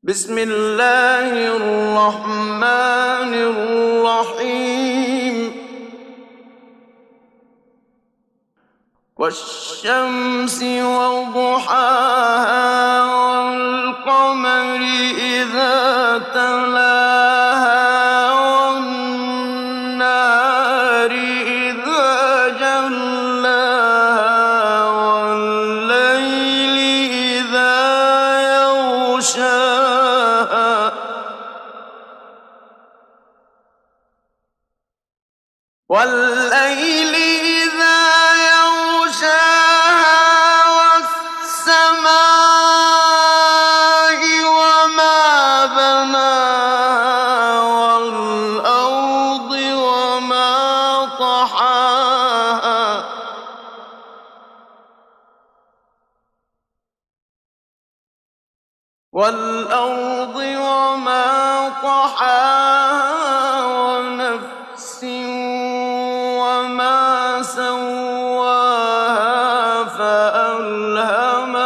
بسم الله الرحمن الرحيم والشمس وضحاها والقمر إذا تلاها والنهار إذا جلاها والليل إذا يغشاها والليل إذا يغشاها والسماء وما بناها والأرض وما طحاها والأرض وما طحاها ونفس وما سواها فألهمها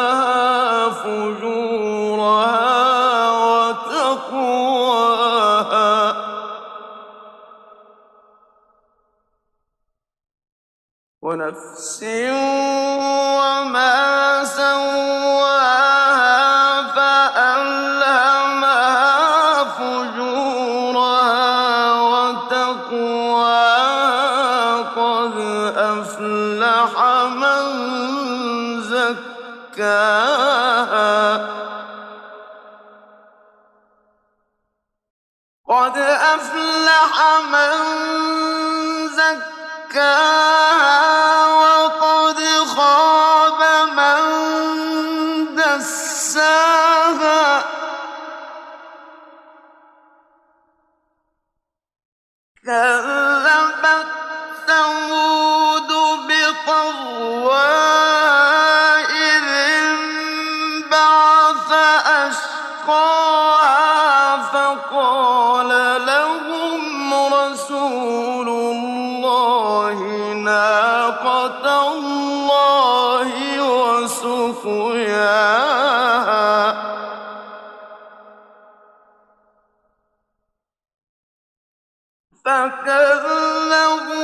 فجورها وتقواها ونفس وما سواها فألهمها فجورها وتقواها قد أفلح من زكاها قد أفلح من زكاها وقد خاب من دساها كذبت ثمود بطغواها إذ انبعث أشقاها فقال لهم رسول الله ناقة الله وسقياها فكذبوه